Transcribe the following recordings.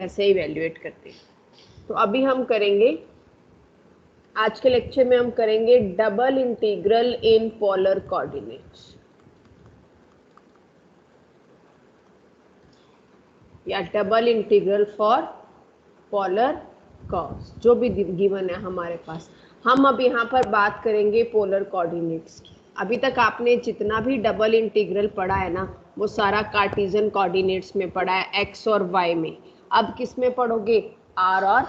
ऐसे इवेल्युएट करते हैं। तो अभी हम करेंगे, आज के लेक्चर में हम करेंगे double integral in polar coordinates या double integral for polar curves, जो भी गिवन है हमारे पास। हम अब यहाँ पर बात करेंगे पोलर कोऑर्डिनेट्स की। अभी तक आपने जितना भी डबल इंटीग्रल पढ़ा है ना, वो सारा कार्टेशियन कोऑर्डिनेट्स में पढ़ा है, एक्स और वाई में। अब किस में पढ़ोगे? आर और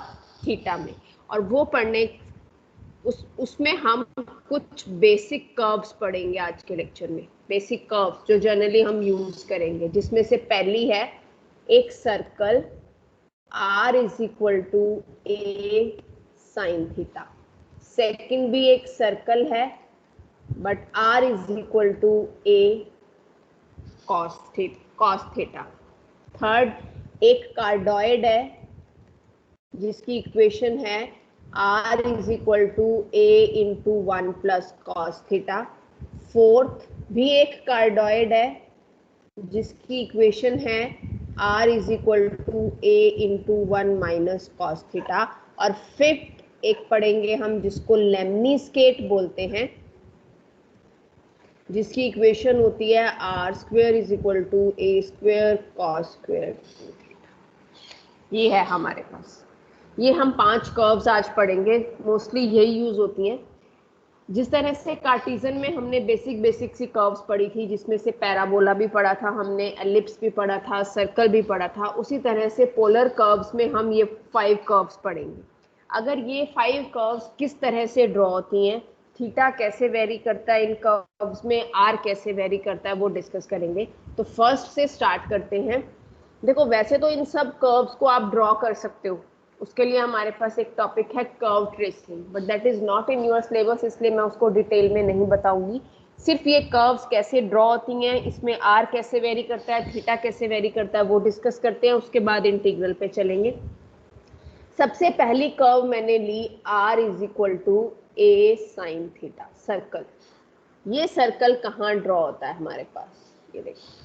थीटा में। और वो पढ़ने उसमें हम कुछ बेसिक कर्व्स पढ़ेंगे आज के लेक्चर में। बेसिक कर्व्स जो जनरली हम यूज करेंगे, जिसमें से पहली है एक circle r is equal to A sine theta. Second भी एक सर्कल है but r is equal to a cos theta. Third एक कार्डोइड है जिसकी इक्वेशन है r is equal to a into 1 plus cos theta. Fourth भी एक cardioid है जिसकी इक्वेशन है r is equal to a into 1 minus cos theta. और फिफ्थ एक पढ़ेंगे हम जिसको लेमनीस्केट बोलते हैं, जिसकी इक्वेशन होती है r square is equal to a square cos square theta. ये है हमारे पास। ये हम 5 कर्व्स आज पढ़ेंगे, मोस्टली यही यूज होती हैं। जिस तरह से कार्टेशियन में हमने बेसिक सी कर्व्स पढ़ी थी, जिसमें से पैराबोला भी पढ़ा था हमने, एलिप्स भी पढ़ा था, सर्कल भी पढ़ा था, उसी तरह से पोलर कर्व्स में हम ये 5 कर्व्स पढ़ेंगे। अगर ये 5 कर्व्स किस तरह से ड्रॉ होती हैं, थीटा कैसे वेरी करता है इन कर्व्स में, आर कैसे वेरी करता है, वो डिस्कस करेंगे। तो फर्स्ट से स्टार्ट करते हैं। देखो वैसे तो इन सब कर्व्स को आप ड्रॉ कर सकते हो, उसके लिए हमारे पास एक टॉपिक है curve tracing, but that is not in your syllabus, इसलिए मैं उसको डिटेल में नहीं बताऊंगी। सिर्फ ये कर्व्स कैसे ड्रॉ होती हैं, इसमें आर कैसे वेरी करता है, थीटा कैसे वेरी करता है, वो डिस्कस करते हैं। उसके बाद इंटीग्रल पे चलेंगे। सबसे पहली कर्व मैंने ली R is equal to A sine theta, circle. ये सर्कल कहाँ ड्रॉ होता है हमारे पास? ये देखो,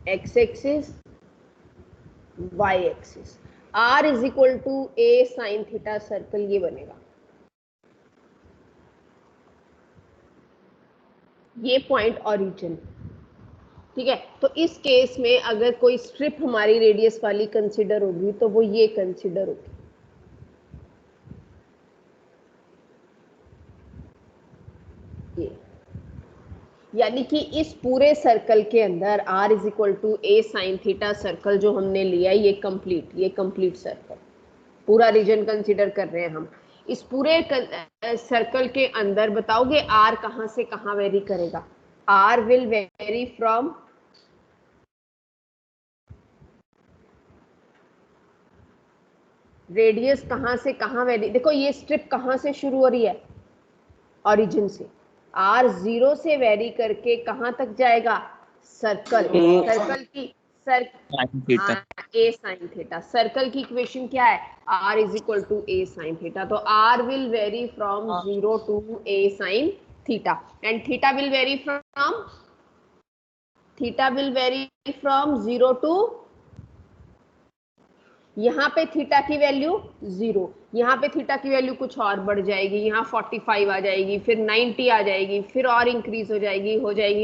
X axis, Y axis. R is equal to A sine theta circle ये बनेगा। ये पॉइंट ओरिजिन, ठीक है। तो इस केस में अगर कोई स्ट्रिप हमारी रेडियस वाली कंसिडर होगी तो वो ये कंसिडर होगी। ये यानी कि इस पूरे सर्कल के अंदर r is equal to A sine theta circle जो हमने लिया है, ये कंप्लीट सर्कल, पूरा रीजन कंसिडर कर रहे हैं हम। इस पूरे सर्कल के अंदर बताओगे r कहां से कहां वेरी करेगा? r will vary from radius, कहां से कहां वेरी। देखो ये स्ट्रिप कहां से शुरू हो रही है? ओरिजिन से। r 0 से वेरी करके कहां तक जाएगा? सर्कल, सर्कल की ए साइन थीटा। सर्कल की इक्वेशन क्या है? r is equal to A sine theta. तो r will vary from 0 to A sine theta, and theta will vary from 0 to, यहाँ पे थीटा की वैल्यू 0, यहाँ पे थीटा की वैल्यू कुछ और बढ़ जाएगी, यहाँ 45 आ जाएगी, फिर 90 आ जाएगी, फिर और इंक्रीज हो जाएगी,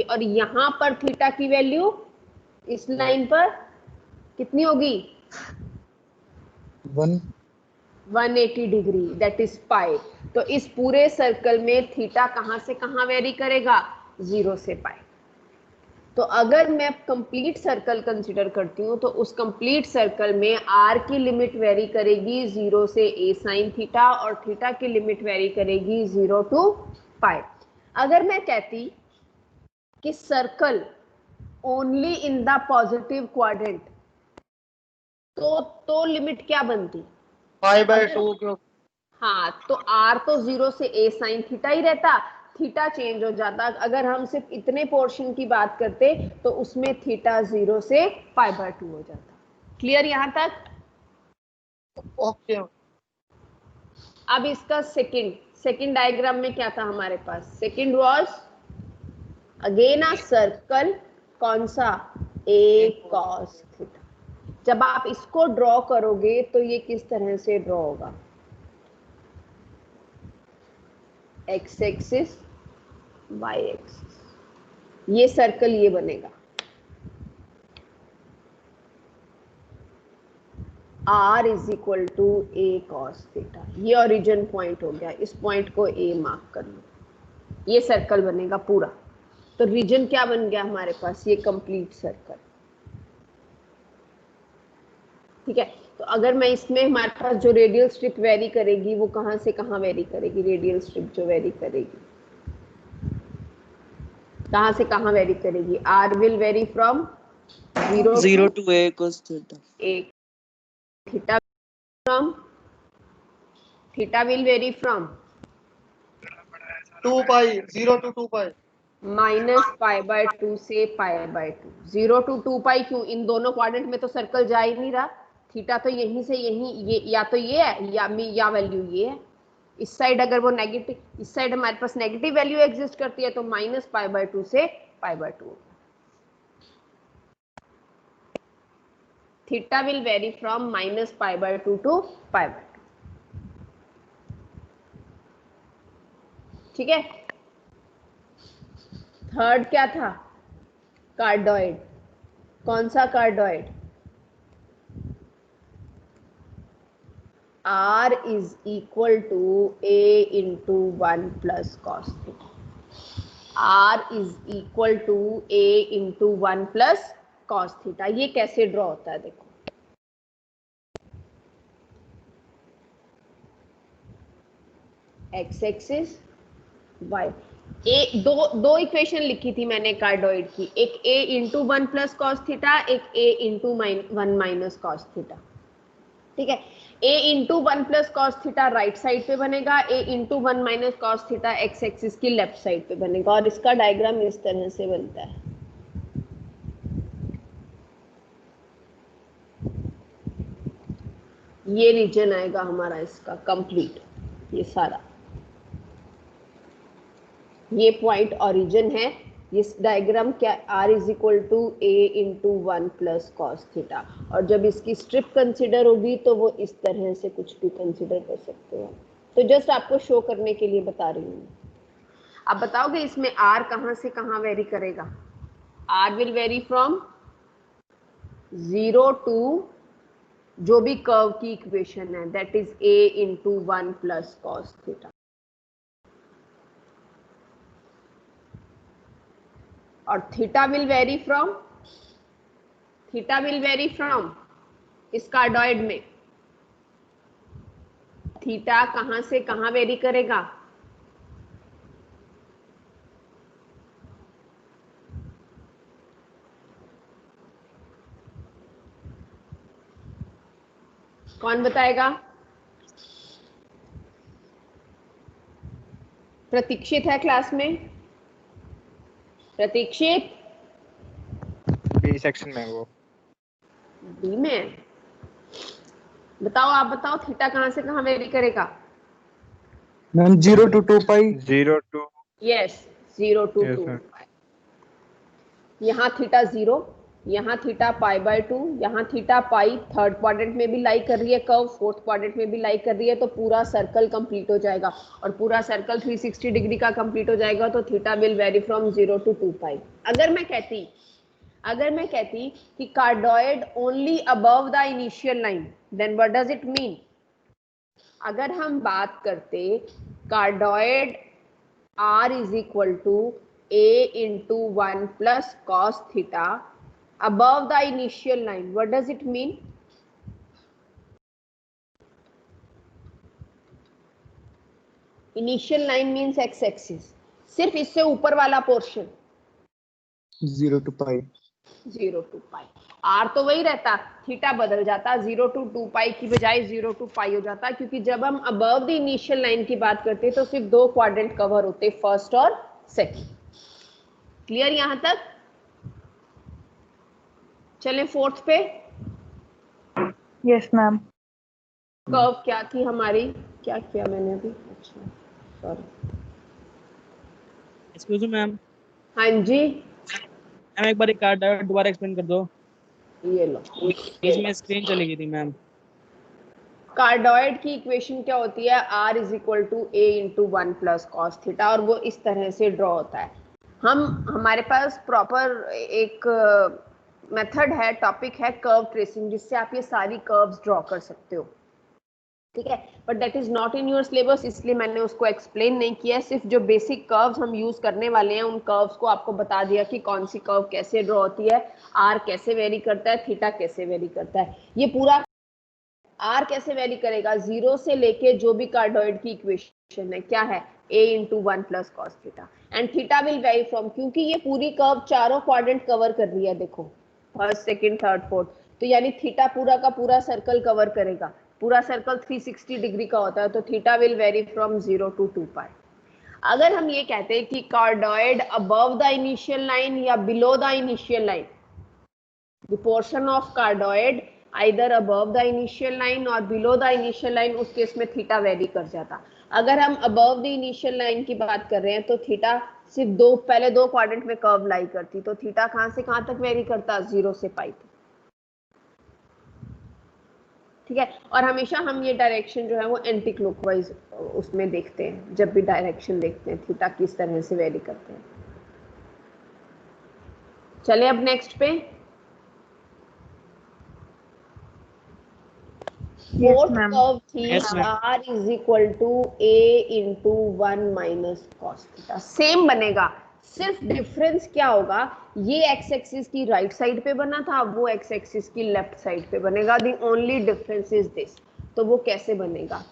और यहाँ पर थीटा की वैल्यू इस लाइन पर कितनी होगी? 180 डिग्री, दैट इज पाई। तो इस पूरे सर्कल में थीटा कहां से कहां वेरी करेगा? 0 से पाई। तो अगर मैं कंप्लीट सर्कल कंसिडर करती हूँ तो उस कंप्लीट सर्कल में r की लिमिट वेरी करेगी 0 से a साइन थीटा, और थीटा की लिमिट वेरी करेगी 0 टू पाई। अगर मैं कहती कि circle only in the positive quadrant, तो लिमिट क्या बनती? π/2। हाँ, तो r तो 0 से a साइन थीटा ही रहता, थीटा चेंज हो जाता। अगर हम सिर्फ इतने पोर्शन की बात करते तो उसमें थीटा 0 से π/2 हो जाता। क्लियर यहां तक? ओके। अब इसका सेकंड डायग्राम में क्या था हमारे पास? Second was again a circle, कौन सा, ए कॉस थीटा। जब आप इसको ड्रॉ करोगे तो ये किस तरह से ड्रॉ होगा, एक्स एक्सिस वाई एक्सिस, ये सर्कल ये बनेगा। R is equal to a cos theta, ये ओरिजिन पॉइंट हो गया, इस पॉइंट को ए मार्क कर लो, ये सर्कल बनेगा पूरा। तो रीजन क्या बन गया हमारे पास, ये कंप्लीट सर्कल। ठीक है, तो अगर मैं इसमें, हमारे पास जो रेडियल स्ट्रिप वेरी करेगी वो कहां से कहां वेरी करेगी, रेडियल स्ट्रिप जो वेरी करेगी कहां से कहां वेरी करेगी, R will vary from 0 to a cos theta. A, theta from, theta will vary from 2 pi, 0 to 2 pi, -π/2 से π/2, 0 to 2 पाई। क्यों, इन दोनों क्वाड्रेंट में तो सर्कल जा ही नहीं रहा, थीटा तो यहीं से यहीं, ये या तो ये है या वैल्यू ये है। इस साइड अगर वो नेगेटिव, इस साइड हमारे पास नेगेटिव वैल्यू एग्जिस्ट करती है तो -π/2 से π/2। Theta will vary from -π/2 to π/2। ठीक है, थर्ड क्या था, कार्डोइड। कौन सा cardioid, R is equal to A into 1 plus cos theta. R is equal to A into 1 plus cos theta. ये कैसे ड्रॉ होता है, देखो, एक्स एक्सिस वाई, दो इक्वेशन लिखी थी मैंने कार्डोइड की, एक A into 1 plus cos theta, एक A into 1 minus cos theta. ठीक है, A into 1 plus cos theta right side पे बनेगा, A into 1 minus cos theta x axis की लेफ्ट साइड पे बनेगा, और इसका डायग्राम इस तरह से बनता है। ये रीजन आएगा हमारा इसका कंप्लीट, ये सारा, ये पॉइंट ओरिजिन है। ये डायग्राम क्या, R is equal to A into 1 plus cos theta, और जब इसकी स्ट्रिप कंसिडर होगी तो वो इस तरह से कुछ भी कंसिडर कर सकते हो। तो जस्ट आपको शो करने के लिए बता रही हूँ। आप बताओगे इसमें R कहाँ से कहाँ वेरी करेगा, R will vary from 0 to जो भी कर्व की इक्वेशन है, that is A into 1 plus cos theta, और थीटा विल वेरी फ्रॉम इस कार्डोइड में, थीटा कहां से कहां वेरी करेगा, कौन बताएगा, प्रतीक्षित है क्लास में, प्रतीक्षित, बी सेक्शन में, वो बी में, बताओ, आप बताओ थीटा कहां से कहां वेरी करेगा, ma'am 0 to 2 pi, 0 to, yes 0 to Yes, 2 ma'am. पाई। यहाँ थीटा 0, यहाँ थीटा π/2, यहाँ थीटा पाई, थर्ड क्वाड्रेंट में भी लाई कर रही है कर्व, फोर्थ क्वाड्रेंट में भी लाई कर रही है, तो पूरा सर्कल कंप्लीट हो जाएगा, और पूरा सर्कल 360 डिग्री का कंप्लीट हो जाएगा, तो theta will vary from 0 to 2 pi. अगर मैं कहती कि cardioid only above the initial line, then what does it mean, अगर हम बात करते cardioid R is equal to A into 1 plus cos theta above the initial line, what does it mean, initial line means x axis, सिर्फ इससे ऊपर वाला portion 0 to pi, 0 to pi, R तो वही रहता, थीटा बदल जाता, 0 to 2 pi की बजाय 0 to pi हो जाता, क्योंकि जब हम above the initial line की बात करते हैं तो सिर्फ दो क्वाड्रेंट कवर होते, फर्स्ट और सेकंड। क्लियर यहां तक, चले फोर्थ पे। Yes ma'am. कर्व क्या थी हमारी, क्या किया मैंने अभी, अच्छा सॉरी, Excuse me, ma'am. हाँ जी, मैम एक बार एक कार्ड दोबारा एक्सप्लेन कर दो, ये लो। बीच में स्क्रीन चली गई थी मैम। कार्डोइड की इक्वेशन क्या होती है? r is equal to a into one plus cos theta, और वो इस तरह से ड्रॉ होता है। हमारे पास प्रॉपर एक मेथड है, टॉपिक है कर्व ट्रेसिंग, जिससे आप ये सारी कर्व्स ड्रॉ कर सकते हो, ठीक है। But that is not in your syllabus, इसलिए मैंने उसको एक्सप्लेन नहीं किया। सिर्फ जो बेसिक कर्व्स हम यूज करने वाले हैं, उन कर्व्स को आपको बता दिया कि कौन सी कर्व कैसे ड्रॉ होती है, r कैसे वेरी करता है, थीटा कैसे वेरी करता है। ये पूरा r कैसे वेरी करेगा, जीरो से लेके जो भी कार्डोइड की इक्वेशन है क्या है, a into one plus cos theta, and theta will vary from, क्योंकि ये पूरी कर्व चारों क्वाड्रेंट कवर कर रही है, देखो फर्स्ट सेकंड थर्ड फोर्थ, तो यानी थीटा पूरा का पूरा सर्कल कवर करेगा। पूरा सर्कल 360 डिग्री का होता है, तो theta will vary from 0 to 2 pi. अगर हम ये कहते हैं कि cardioid above the initial line या below the initial line, the portion of cardioid either above the initial line or below the initial line, उस केस में थीटा वेरी कर जाता। अगर हम above the initial line की बात कर रहे हैं, तो थीटा सिर्फ पहले दो क्वाड्रेंट में कर्व लाई करती, तो थीटा कहां से कहां तक वेरी करता, 0 से पाई तक, ठीक है। और हमेशा हम ये डायरेक्शन जो है वो एंटी क्लॉकवाइज उसमें देखते हैं, जब भी डायरेक्शन देखते हैं थीटा किस तरह से वेरी करते हैं। चले अब नेक्स्ट पे, फोर्थ कर्व थी r is equal to a into one minus cos theta, same बनेगा। सिर्फ डिफरेंस क्या होगा, ये एक्स एक्सिस की राइट साइड पे बना था, वो एक्स एक्सिस की लेफ्ट साइड पे बनेगा। The only difference is this. तो वो कैसे बनेगा,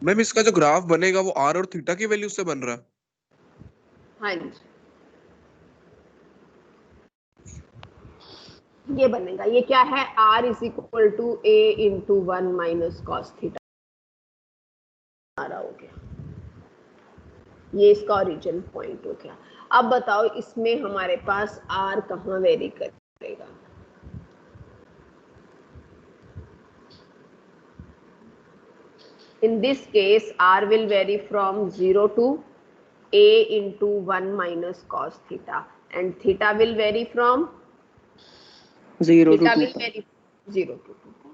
मैम इसका जो ग्राफ बनेगा वो आर और थीटा की वैल्यू से बन रहा है। हाँ जी, ये बनेगा। ये क्या है, r is equal to a into one minus cos theta आ रहा हो गया, ये इसका ओरिजिन पॉइंट हो गया। अब बताओ इसमें हमारे पास r कहाँ वेरी करेगा, in this case r will vary from 0 to a into 1 minus cos theta, and theta will vary from 0 theta to will 2 pi. vary 0 to 2 pi।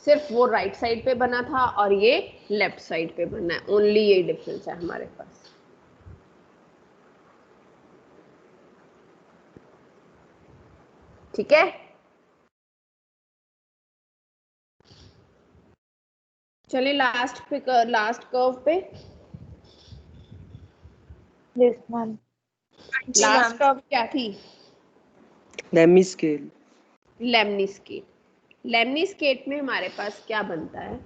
सिर्फ वो राइट साइड पे बना था और ये लेफ्ट साइड पे बना है, ओनली ये डिफरेंस है हमारे पास। ठीक है, चलिए लास्ट पे, लास्ट कर्व पे। Yes, ma'am. लास्ट कर्व क्या थी, लेमी-स्केल। लेमनी-स्केल। लेमनी-स्केल में हमारे पास क्या बनता है,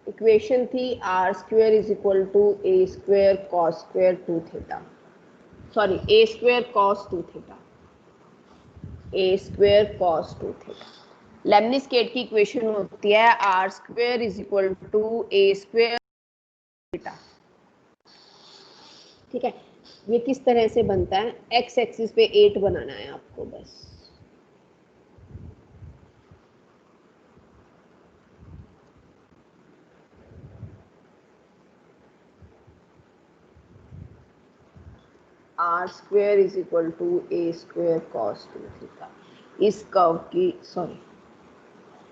इक्वेशन थी r square is equal to a square cos square 2 theta, sorry a square cos 2 theta, a square cos 2 theta. Lemniscate की इक्वेशन होती है r square is equal to a square theta, ठीक है। ये किस तरह से बनता है, x एक्सिस पे 8 बनाना है आपको बस, r square is equal to a square cos 2 theta. इस कर्व की, सॉरी,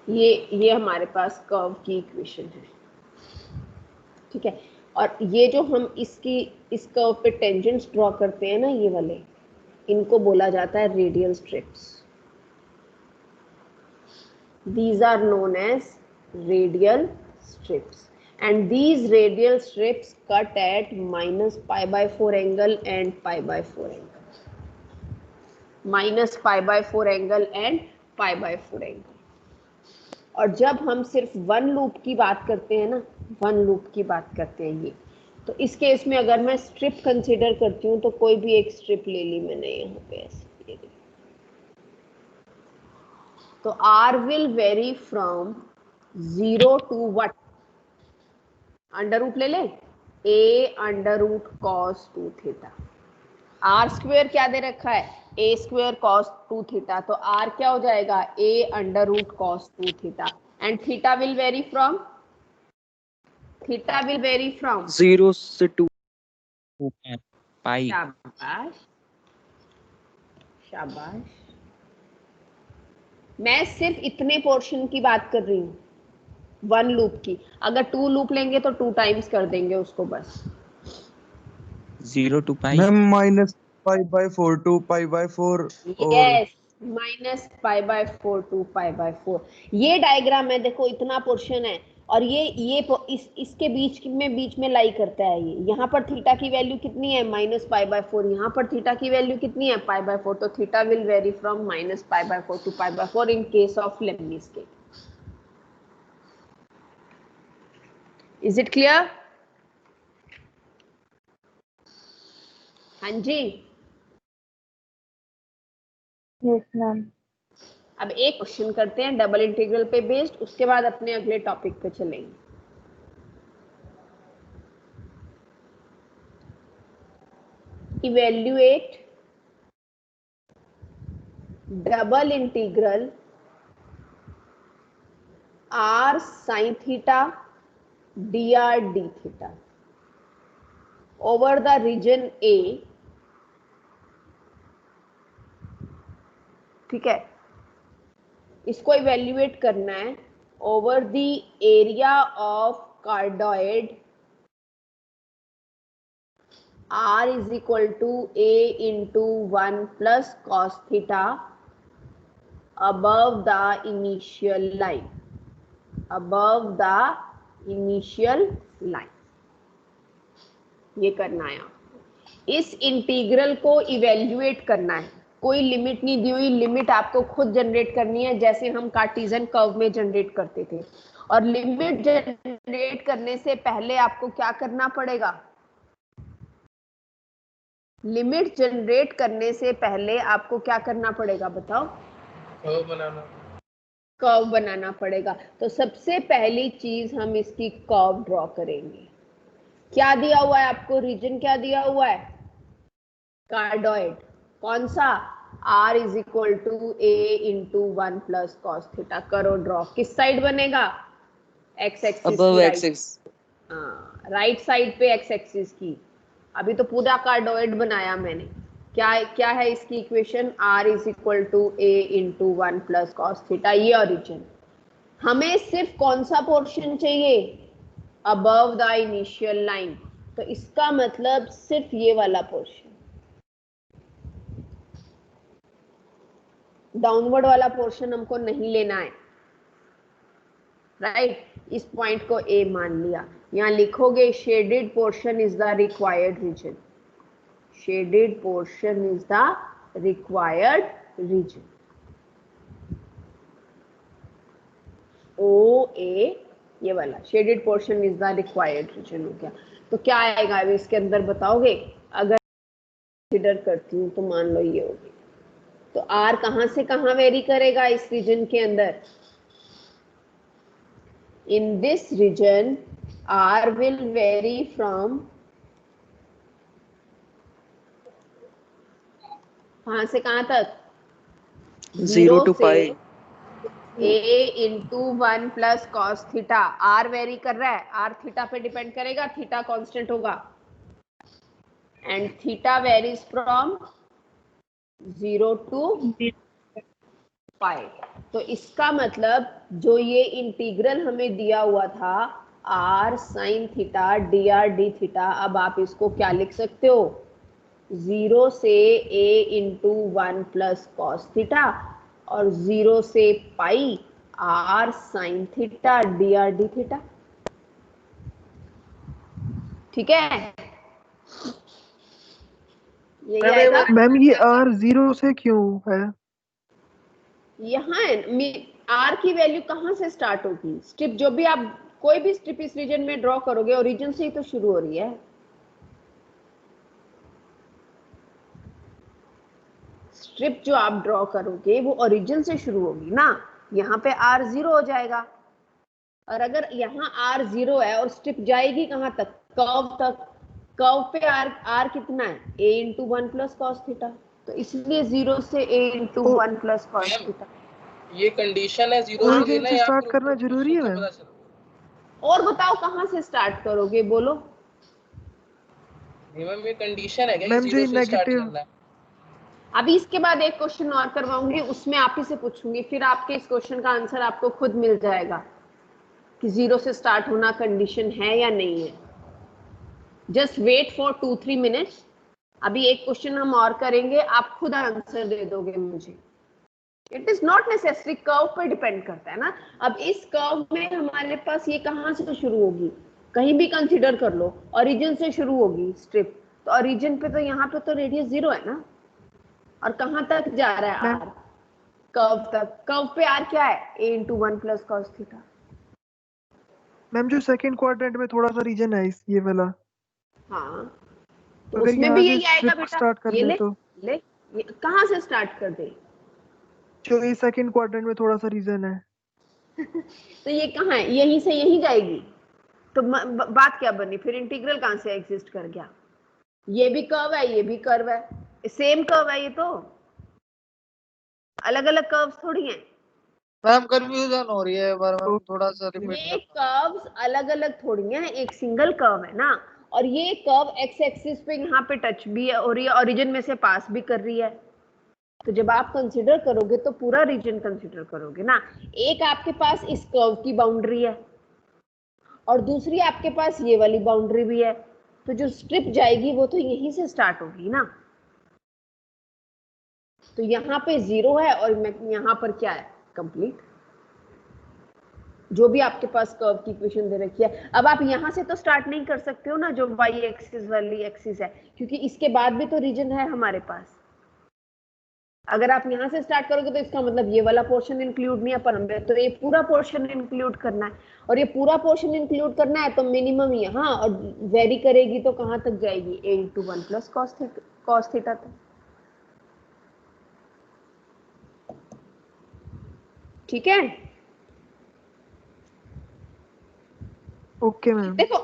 ये हमारे पास कर्व की इक्वेशन है, ठीक है। और ये जो हम इस कर्व पे टेंजेंट्स ड्रॉ करते हैं ना, ये वाले, इनको बोला जाता है radial strips. These are known as radial strips, and these radial strips cut at minus pi by 4 angle and pi by 4 angle, minus pi by 4 angle and pi by 4 angle। और जब हम सिर्फ वन लूप की बात करते हैं ना, one loop की बात करते हैं ये, तो इस केस में अगर मैं स्ट्रिप कंसीडर करती हूँ, तो कोई भी एक स्ट्रिप ले ली मैंने यहाँ पे ऐसे, तो r will vary from 0 to what, under root ले ले, a under root cos 2 theta. r square क्या दे रखा है, ए स्क्वायर कॉस 2 थीटा, तो आर क्या हो जाएगा, A under root cos 2 theta, and theta will vary from, theta will vary from 0 से 2 पाई। शाबाश शाबाश। मैं सिर्फ इतने पोर्शन की बात कर रही हूँ, 1 लूप की। अगर 2 लूप लेंगे तो 2 टाइम्स कर देंगे उसको बस। 0 to pi. Ma'am minus pi by 4 to pi by 4 और yes, minus pi by 4 to pi by 4। ये डायग्राम है, देखो इतना पोर्शन है, और इसके बीच में लाई करता है ये। यहाँ पर थीटा की वैल्यू कितनी है, माइनस पाई बाय 4। यहाँ पर थीटा की वैल्यू कितनी है, पाई बाय 4। तो theta will vary from minus pi by 4 to pi by 4 in case of lemniscate. Is it clear? हाँ जी। Yes, ma'am. अब एक क्वेश्चन करते हैं डबल इंटीग्रल पे बेस्ड, उसके बाद अपने अगले टॉपिक पे चलेंगे। Evaluate double integral r sin theta dr d theta over the region A, ठीक है, इसको इवेल्युएट करना है over the area of cardioid r is equal to a into 1 plus cos theta above the initial line, above the initial line। ये करना है आपको। इस इंटीग्रल को इवेल्युएट करना है, कोई लिमिट नहीं दी हुई, लिमिट आपको खुद जनरेट करनी है जैसे हम कार्टेशियन कर्व में जनरेट करते थे। और लिमिट जनरेट करने से पहले आपको क्या करना पड़ेगा, लिमिट जनरेट करने से पहले आपको क्या करना पड़ेगा बताओ, कर्व बनाना पड़ेगा। तो सबसे पहली चीज हम इसकी कर्व ड्रॉ करेंगे। क्या दिया हुआ है आपको, रीजन क्या दिया हुआ है, कार्डोइड। कौन सा, r is equal to a into 1 plus cos theta. करो ड्रॉ। किस साइड बनेगा, एक्स एक्सिस above की axis। राइट साइड पे एक्स एक्सिस की। अभी तो पूरा कार्डोइड बनाया मैंने। क्या क्या है इसकी equation, r is equal to a into 1 plus cos theta. ये ओरिजिन। हमें सिर्फ कौन सा पोर्शन चाहिए, अबव द इनिशियल लाइन। तो इसका मतलब सिर्फ ये वाला पोर्शन, डाउनवर्ड वाला पोर्शन हमको नहीं लेना है, राइट। इस पॉइंट को ए मान लिया। यहां लिखोगे shaded portion is the required region, shaded portion is the required region. O A, ये वाला shaded portion is the required region हो गया। तो क्या आएगा अभी इसके अंदर बताओगे, अगर कंसीडर करती हूँ तो मान लो ये होगी, तो आर कहां से कहां वेरी करेगा इस रीजन के अंदर, in this region R will vary from, कहां से कहां तक, 0 to pi. a into 1 plus cos theta. R vary कर रहा है, आर थीटा पे डिपेंड करेगा, थीटा कांस्टेंट होगा, and theta varies from 0 to pi. तो इसका मतलब जो ये इंटीग्रल हमें दिया हुआ था r sin theta dr d theta, अब आप इसको क्या लिख सकते हो, 0 से a into 1 plus cos theta और 0 से पाई r sin theta dr d theta. ठीक है, यही आएगा। मैम ये r 0 से क्यों है? यहाँ r की वैल्यू कहाँ से स्टार्ट होगी, स्ट्रिप जो भी आप कोई भी स्ट्रिप इस रीजन में ड्रॉ करोगे ओरिजिन से ही तो शुरू हो रही है। स्ट्रिप जो आप ड्रॉ करोगे वो ओरिजिन से शुरू होगी ना। यहाँ पे r 0 हो जाएगा, और अगर यहाँ r 0 है और स्ट्रिप जाएगी कहाँ तक, कर्व तक। कर्व पे r कितना है, a into 1 plus cos theta. तो इसलिए 0 से a into 1 plus cos theta. ये कंडीशन है 0 से origin लेना से या start फिर करना ऊपर जरूरी है क्वेश्चन से मैम? पता चला? और बताओ कहाँ से स्टार्ट करोगे, बोलो। नहीं मैम, ये कंडीशन है क्या मैम कि जो 0 से स्टार्ट नेगेटिव करना है? अभी इसके बाद एक क्वेश्चन और करवाऊंगी, उसमें आप ही से पूछूंगी, फिर आपके इस क्वेश्चन का आंसर आपको खुद मिल जाएगा कि 0 से स्टार्ट होना कंडीशन है या नहीं है। Just wait for 2-3 minutes. अभी एक क्वेश्चन हम और करेंगे, आप खुद आंसर दे दोगे मुझे। It is not necessary, curve पर डिपेंड करता है ना। अब इस कर्व में हमारे पास ये कहां से शुरू होगी, कहीं भी कंसीडर कर लो, ओरिजिन से शुरू होगी स्ट्रिप, तो ओरिजिन पे तो यहाँ पे तो रेडियस 0 है ना, और कहां तक जा रहा है आर, कर्व तक। कर्व पे आर क्या है, a into 1 plus cos theta. Ma'am जो सेकंड क्वाड्रेंट में थोड़ा सा रीजन है इस ये वाला, हाँ, तो अगर उसमें यहाँ भी से यही आएगा स्ट्रिप बेटा। स्टार्ट कर ये दे ले तो ले, ये कहां से स्टार्ट कर दे, जो ये सेकंड क्वाड्रेंट में थोड़ा सा रीजन है, तो ये कहाँ है, यहीं से यहीं जाएगी। तो बात क्या बनी फिर, इंटीग्रल कहां से एग्जिस्ट कर गया। ये भी कर्व है, ये भी कर्व है, सेम कर्व है, ये तो अलग अलग कर्व्स थोड़ी हैं। मैम कंफ्यूजन हो रही है एक बार, मैम थोड़ा सा रिपीट ये करना। कर्व्स अलग अलग थोड़ी हैं, एक सिंगल कर्व है ना, और ये कर्व एक्स एक्सिस पे यहाँ पे टच भी है, और ये ओरिजिन में से पास भी कर रही है। तो जब आप कंसीडर करोगे तो पूरा रीजन कंसीडर करोगे ना। एक आपके पास इस कर्व की बाउंड्री है और दूसरी आपके पास ये वाली बाउंड्री भी है, तो जो स्ट्रिप जाएगी वो तो यहीं से स्टार्ट होगी ना। तो यहाँ पे 0 है और यहाँ पर क्या है, कंप्लीट। जो भी आपके पास कर्व की इक्वेशन दे रखी है, अब आप यहाँ से तो स्टार्ट नहीं कर सकते हो ना, जो वाई एक्सिस वाली एक्सिस है, क्योंकि इसके बाद भी तो रीजन है हमारे पास। अगर आप यहाँ से स्टार्ट करोगे तो इसका मतलब ये वाला पोर्शन इंक्लूड नहीं है, पर हमें तो ये पूरा पोर्शन इंक्लूड करना है, और ये पूरा पोर्शन इंक्लूड करना है तो मिनिमम यहाँ, और वेरी करेगी तो कहाँ तक जाएगी, a into 1 plus cos theta तक। ठीक है, ओके मैम। देखो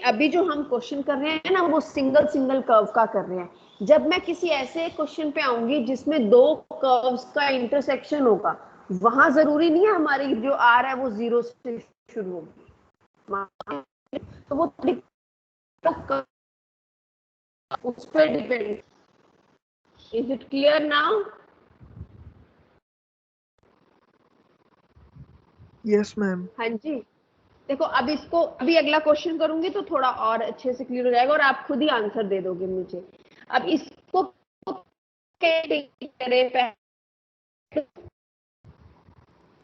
अभी जो हम क्वेश्चन कर रहे हैं ना, वो सिंगल सिंगल कर्व का कर रहे हैं। जब मैं किसी ऐसे क्वेश्चन पे आऊंगी जिसमें दो कर्व्स का इंटरसेक्शन होगा, वहां जरूरी नहीं है हमारी जो आर है वो 0 से शुरू होगी, तो वो उस पर depend. Is it clear now? Yes ma'am. हाँ जी, देखो अब इसको, अभी अगला क्वेश्चन करूंगी तो थोड़ा और अच्छे से क्लियर हो जाएगा और आप खुद ही आंसर दे दोगे मुझे। अब इसको करें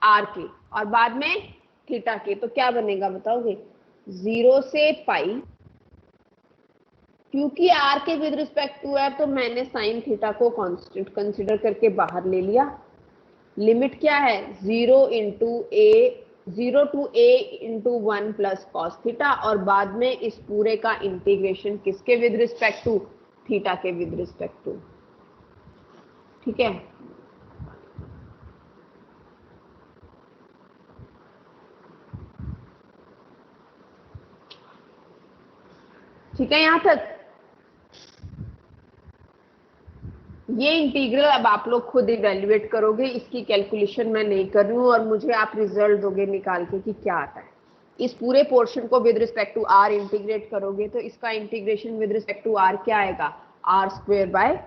आर के और बाद में थीटा के, तो क्या बनेगा बताओगे, 0 से पाई, क्योंकि आर के विद रिस्पेक्ट टू है तो मैंने साइन थीटा को कांस्टेंट कंसीडर करके बाहर ले लिया। लिमिट क्या है, 0 to a into 1 plus cos theta, और बाद में इस पूरे का इंटीग्रेशन किसके विद रिस्पेक्ट टू, थीटा के विद रिस्पेक्ट टू। ठीक है, ठीक है, यहां तक ये इंटीग्रल अब आप लोग खुद इवेल्युएट करोगे, इसकी कैलकुलेशन मैं नहीं कर रही हूँ, और मुझे आप रिजल्ट दोगे निकाल के कि क्या आता है। इस पूरे पोर्शन को with respect to r integrate करोगे तो इसका integration with respect to r क्या आएगा, r²/2,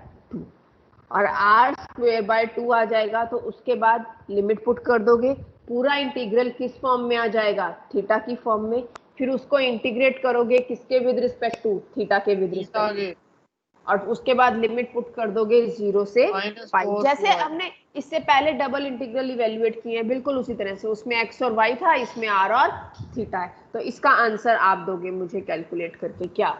और r²/2 आ जाएगा तो उसके बाद लिमिट पुट कर दोगे, पूरा इंटीग्रल किस फॉर्म में आ जाएगा, थीटा की फॉर्म में। फिर उसको इंटीग्रेट करोगे किसके विद रिस्पेक्ट टू, थीटा के विद रिस्पेक्ट टू, और उसके बाद लिमिट पुट कर दोगे 0 से पाई, जैसे हमने इससे पहले डबल इंटीग्रल इवेल्युएट किए हैं, बिल्कुल उसी तरह से। उसमें x और y था, इसमें r और थीटा है। तो इसका आंसर आप दोगे मुझे कैलकुलेट करके क्या।